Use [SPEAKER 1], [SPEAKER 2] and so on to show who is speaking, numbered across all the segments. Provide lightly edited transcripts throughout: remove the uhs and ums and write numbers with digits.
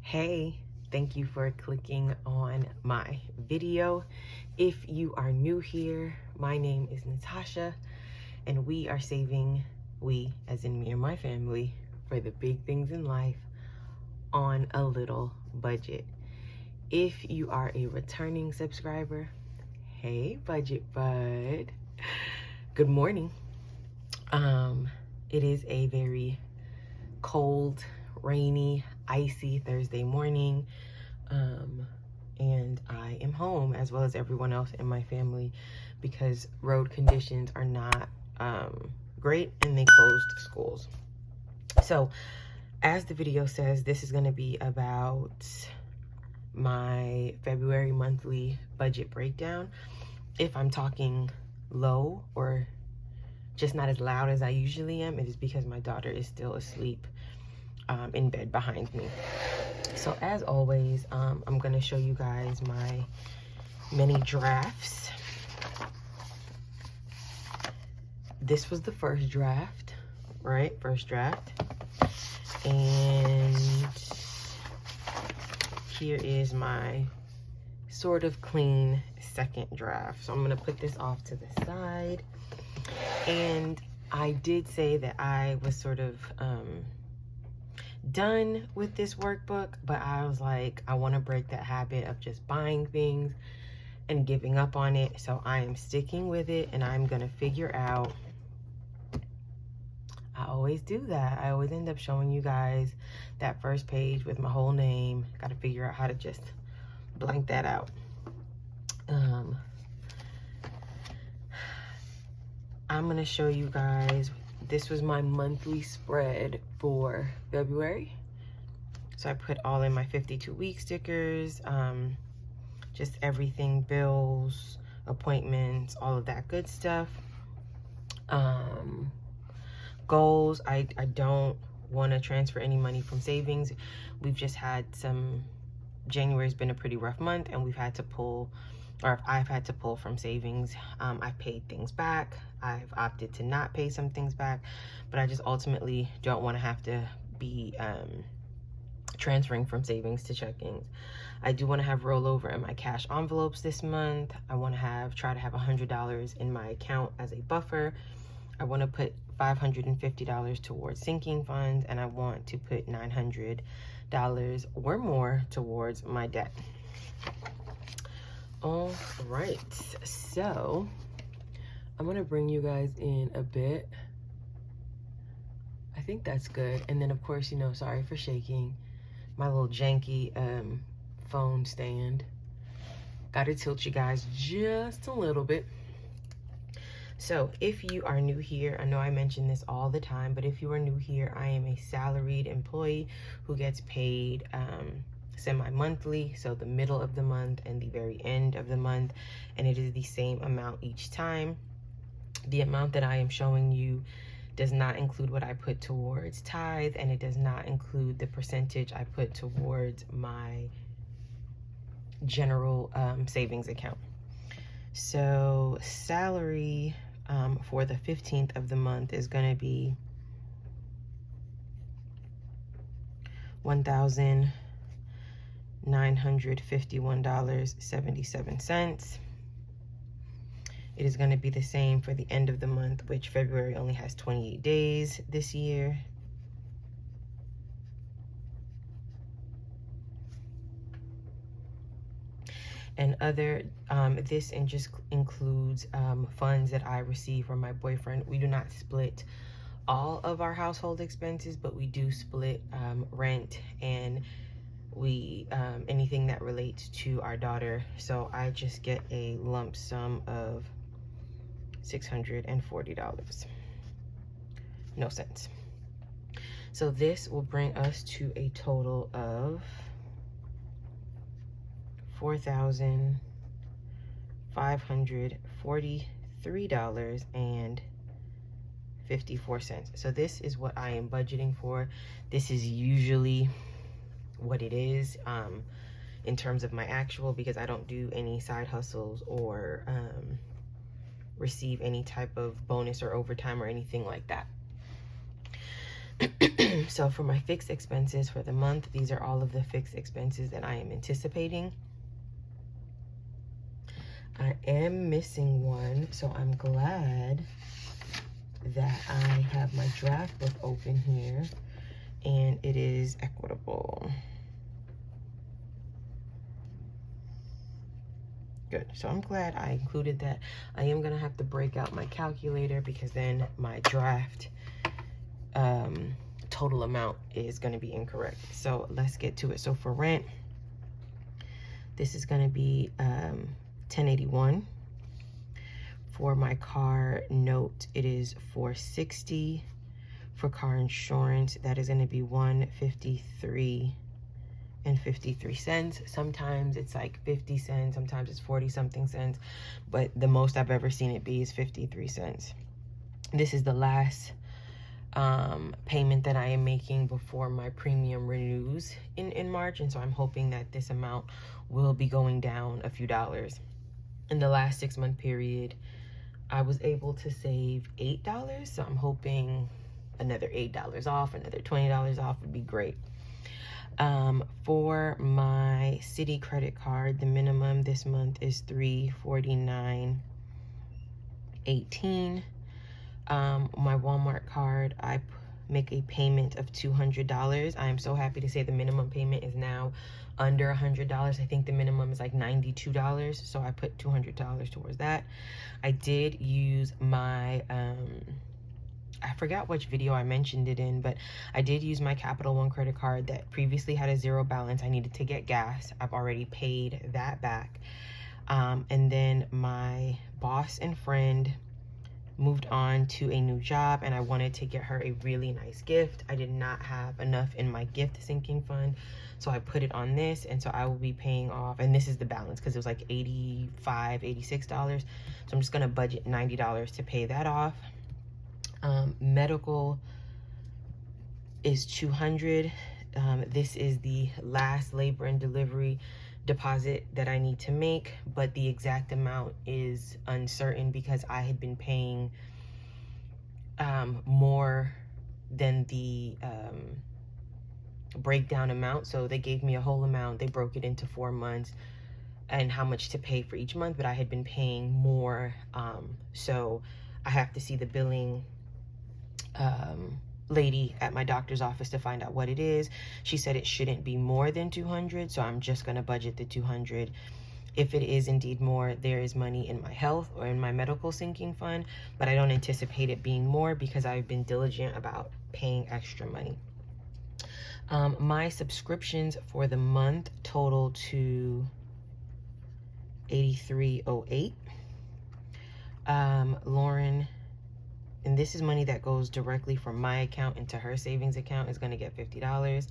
[SPEAKER 1] Hey, thank you for clicking on my video. If you are new here, my name is Natasha, and we are saving, we as in me and my family, for the big things in life on a little budget. If you are a returning subscriber, hey budget bud, good morning. It is a very cold, rainy, icy Thursday morning, and I am home as well as everyone else in my family because road conditions are not great and they closed schools. So as the video says, this is going to be about my February monthly budget breakdown. If I'm talking low or just not as loud as I usually am, it is because my daughter is still asleep in bed behind me. So as always, I'm gonna show you guys my mini drafts. This was the first draft, right? First draft. And here is my sort of clean second draft. So I'm gonna put this off to the side. And I did say that I was sort of done with this workbook, but I was like, I want to break that habit of just buying things and giving up on it. So I am sticking with it, and I'm gonna figure out, I always do that, I always end up showing you guys that first page with my whole name. Got to figure out how to just blank that out. I'm gonna show you guys, this was my monthly spread for February. So I put all in my 52-week stickers, just everything, bills, appointments, all of that good stuff. Goals, I don't want to transfer any money from savings. We've just had January's been a pretty rough month, and we've had to pull, or I've had to pull from savings. I've paid things back. I've opted to not pay some things back, but I just ultimately don't want to have to be transferring from savings to checkings. I do want to have rollover in my cash envelopes this month. I want to try to have $100 in my account as a buffer. I want to put $550 towards sinking funds, and I want to put $900 or more towards my debt. All right, so I'm gonna bring you guys in a bit. I think that's good. And then of course, you know, sorry for shaking my little janky phone stand. Gotta tilt you guys just a little bit. So if you are new here, I know I mention this all the time, but if you are new here, I am a salaried employee who gets paid semi-monthly, so the middle of the month and the very end of the month, and it is the same amount each time. The amount that I am showing you does not include what I put towards tithe, and it does not include the percentage I put towards my general savings account. So salary for the 15th of the month is going to be $1,951.77. It is going to be the same for the end of the month, which February only has 28 days this year. And this just includes funds that I receive from my boyfriend. We do not split all of our household expenses, but we do split rent and anything that relates to our daughter. So I just get a lump sum of $640. No cents. So this will bring us to a total of $4,543.54. So this is what I am budgeting for. This is usually what it is in terms of my actual, because I don't do any side hustles or receive any type of bonus or overtime or anything like that. So for my fixed expenses for the month, these are all of the fixed expenses that I am anticipating. I am missing one, so I'm glad that I have my draft book open here, and it is Equitable. Good. So I'm glad I included that. I am going to have to break out my calculator because then my draft total amount is going to be incorrect. So let's get to it. So for rent, this is going to be $10.81. For my car note, it is $460. For car insurance, that is going to be $153.53. Sometimes it's like 50 cents, sometimes it's 40 something cents, but the most I've ever seen it be is 53 cents. This is the last payment that I am making before my premium renews in March, and so I'm hoping that this amount will be going down a few dollars. In the last 6-month period, I was able to save $8, so I'm hoping another $8 off, another $20 off would be great. For my city credit card, the minimum this month is $349.18. My Walmart card, I make a payment of $200. I am so happy to say the minimum payment is now under $100. I think the minimum is like $92, so I put $200 towards that. I did use my I forgot which video I mentioned it in, but I did use my Capital One credit card that previously had a zero balance. I needed to get gas. I've already paid that back. And then my boss and friend moved on to a new job, and I wanted to get her a really nice gift. I did not have enough in my gift sinking fund, so I put it on this, and so I will be paying off, and this is the balance because it was like $85, $86. So I'm just gonna budget $90 to pay that off. Medical is $200. This is the last labor and delivery deposit that I need to make, but the exact amount is uncertain because I had been paying more than the breakdown amount. So they gave me a whole amount, they broke it into 4 months and how much to pay for each month, but I had been paying more, so I have to see the billing lady at my doctor's office to find out what it is. She said it shouldn't be more than 200, so I'm just going to budget the 200. If it is indeed more, there is money in my health or in my medical sinking fund, but I don't anticipate it being more because I've been diligent about paying extra money. My subscriptions for the month total to $83.08. Lauren, and this is money that goes directly from my account into her savings account, is going to get $50.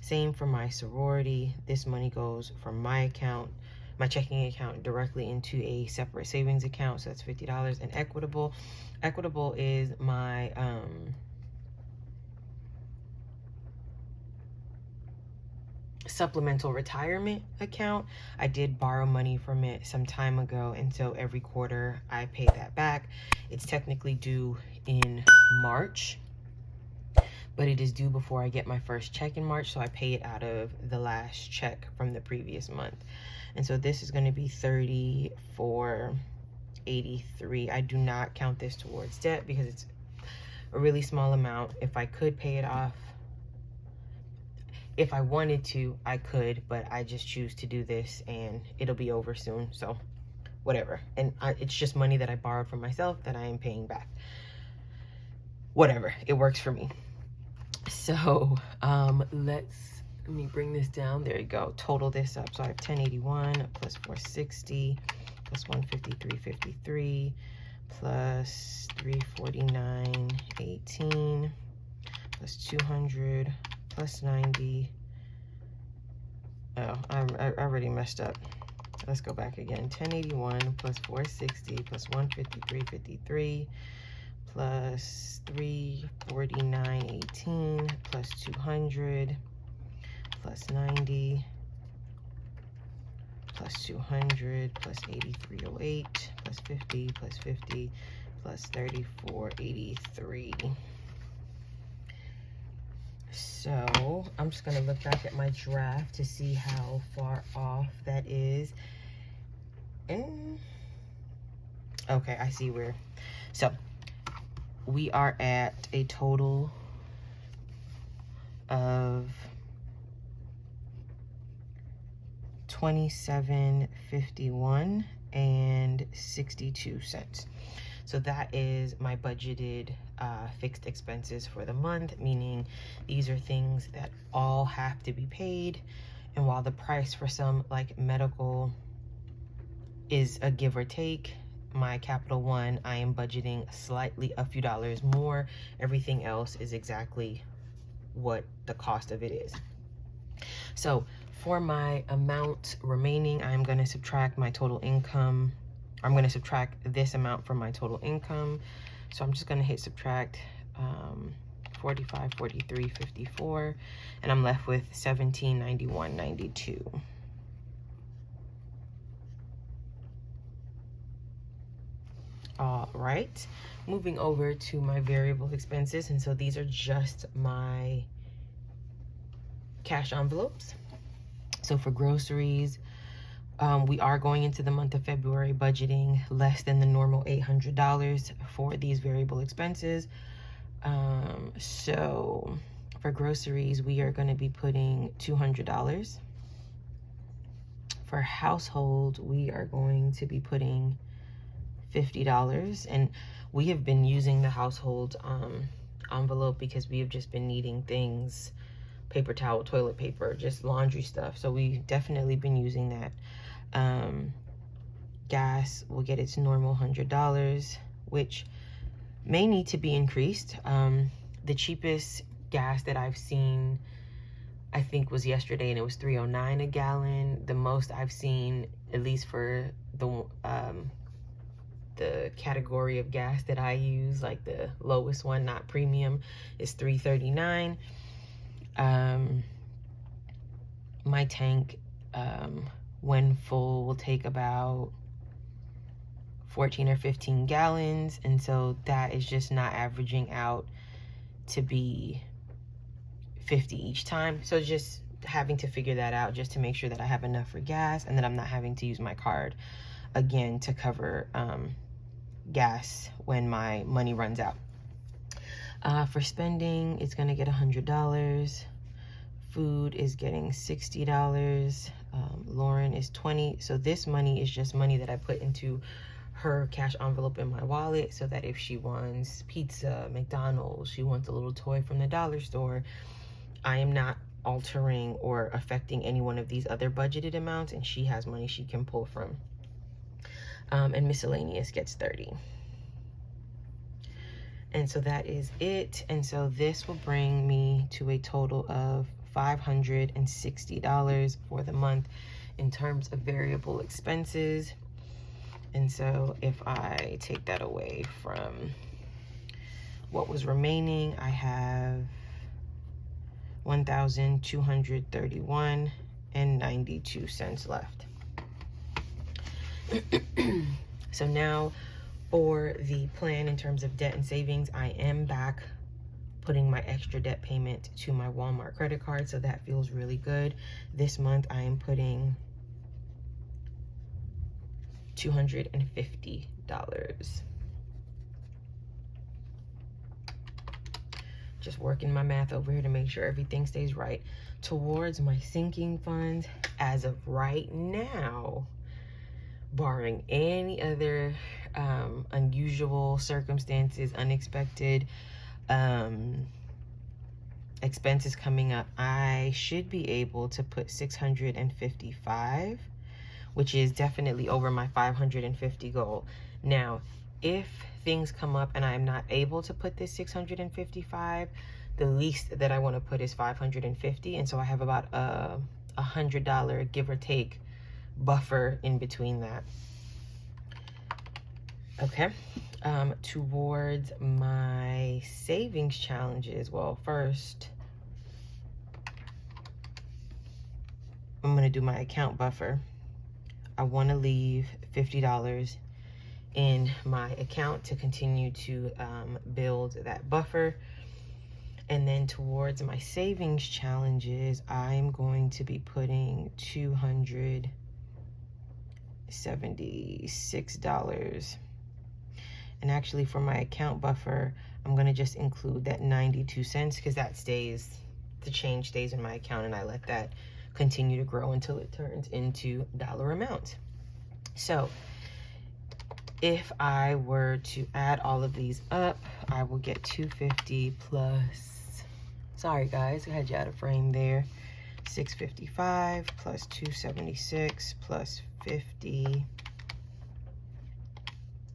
[SPEAKER 1] Same for my sorority. This money goes from my account, my checking account, directly into a separate savings account, so that's $50. And Equitable is my supplemental retirement account. I did borrow money from it some time ago, and so every quarter I pay that back. It's technically due in March, but it is due before I get my first check in March, so I pay it out of the last check from the previous month. And so this is going to be $34.83. I do not count this towards debt because it's a really small amount. If I could pay it off, if I wanted to, I could, but I just choose to do this and it'll be over soon, so whatever. And it's just money that I borrowed from myself that I am paying back. Whatever, it works for me. So let me bring this down. There you go. Total this up. So I have 1081 plus 460 plus 153.53 plus 349.18 plus 200 plus 90. Oh, I already messed up. Let's go back again. 1081 plus 460 plus 153.53 plus 349.18 plus 200 plus 90 plus 200 plus 83.08 plus 50 plus 50 plus 34.83. So I'm just gonna look back at my draft to see how far off that is. And okay, I see where. So we are at a total of $27.51 and 62 cents. So that is my budgeted fixed expenses for the month, meaning these are things that all have to be paid. And while the price for some, like medical, is a give or take, my Capital One, I am budgeting slightly a few dollars more. Everything else is exactly what the cost of it is. So for my amount remaining, I'm going to subtract my total income. I'm going to subtract this amount from my total income. So I'm just going to hit subtract 45, 43, 54, and I'm left with 1791.92. All right, moving over to my variable expenses. And so these are just my cash envelopes. So for groceries, we are going into the month of February budgeting less than the normal $800 for these variable expenses. So for groceries, we are going to be putting $200. For household, we are going to be putting $50. And we have been using the household envelope because we have just been needing things, paper towel, toilet paper, just laundry stuff. So we've definitely been using that. Gas will get its normal $100, which may need to be increased. The cheapest gas that I've seen, I think, was yesterday, and it was $3.09 a gallon. The most I've seen, at least for the category of gas that I use, like the lowest one, not premium, is $3.39. My tank, when full, will take about 14 or 15 gallons, and so that is just not averaging out to be 50 each time. So just having to figure that out just to make sure that I have enough for gas and that I'm not having to use my card again to cover gas when my money runs out. For spending, it's gonna get $100. Food is getting $60. Lauren is $20. So this money is just money that I put into her cash envelope in my wallet, so that if she wants pizza, McDonald's, she wants a little toy from the dollar store, I am not altering or affecting any one of these other budgeted amounts, and she has money she can pull from. And miscellaneous gets $30. And so that is it. And so this will bring me to a total of $560 for the month in terms of variable expenses. And so if I take that away from what was remaining, I have $1,231.92 left. So now for the plan in terms of debt and savings, I am back putting my extra debt payment to my Walmart credit card, so that feels really good. This month I am putting $250. Just working my math over here to make sure everything stays right. Towards my sinking funds, as of right now, barring any other unusual circumstances, unexpected expenses coming up, I should be able to put 655, which is definitely over my 550 goal. Now, if things come up and I'm not able to put this 655, the least that I want to put is 550, and so I have about a $100 give or take buffer in between that. Okay. Towards my savings challenges, well, first I'm going to do my account buffer. I want to leave $50 in my account to continue to build that buffer. And then towards my savings challenges, I'm going to be putting $276. And actually for my account buffer, I'm gonna just include that 92 cents because that stays, the change stays in my account, and I let that continue to grow until it turns into dollar amount. So if I were to add all of these up, I will get 250 plus, sorry guys, I had you out of frame there, 655 plus 276 plus 50,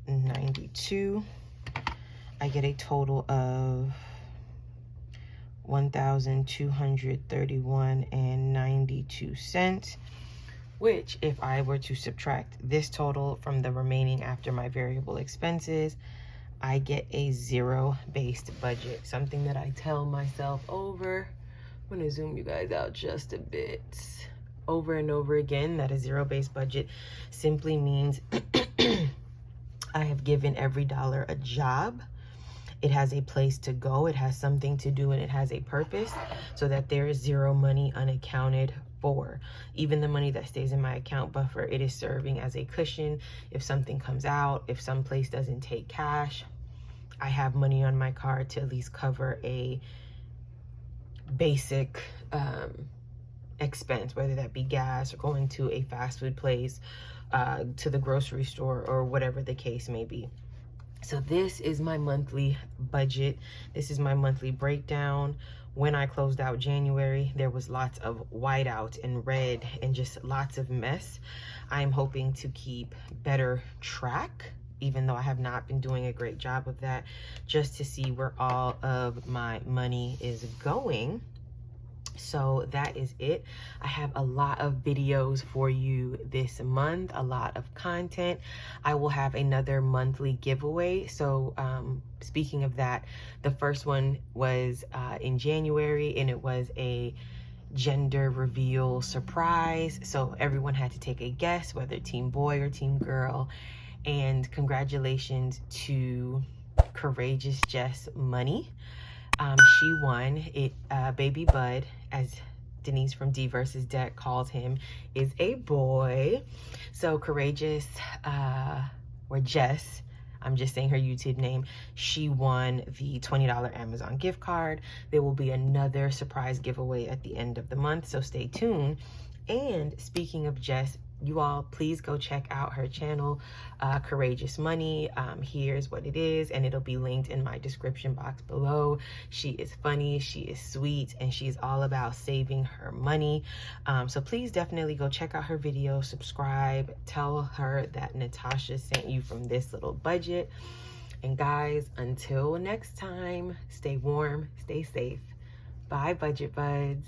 [SPEAKER 1] 92. I get a total of 1,231 and 92 cents, which if I were to subtract this total from the remaining after my variable expenses, I get a zero-based budget, something that I tell myself over, I'm gonna zoom you guys out just a bit, over and over again, that a zero-based budget simply means I have given every dollar a job. It has a place to go, it has something to do, and it has a purpose, so that there is zero money unaccounted for. Even the money that stays in my account buffer, it is serving as a cushion. If something comes out, if some place doesn't take cash, I have money on my card to at least cover a basic expense, whether that be gas or going to a fast food place, to the grocery store, or whatever the case may be. So this is my monthly budget. This is my monthly breakdown. When I closed out January, there was lots of whiteout and red and just lots of mess. I'm hoping to keep better track, even though I have not been doing a great job of that, just to see where all of my money is going. So that is it. I have a lot of videos for you this month, a lot of content. I will have another monthly giveaway. So speaking of that, the first one was in January, and it was a gender reveal surprise. So everyone had to take a guess, whether team boy or team girl. And congratulations to Courageous Jess Money. She won it. Baby Bud, as Denise from D versus Deck calls him, is a boy. So Courageous, or Jess, I'm just saying her YouTube name, she won the $20 Amazon gift card. There will be another surprise giveaway at the end of the month, so stay tuned. And speaking of Jess, you all please go check out her channel, Courageous Money. Here's what it is, and it'll be linked in my description box below. She is funny, she is sweet, and she's all about saving her money. So please definitely go check out her video, subscribe, tell her that Natasha sent you from this little budget. And guys, until next time, stay warm, stay safe. Bye, Budget Buds.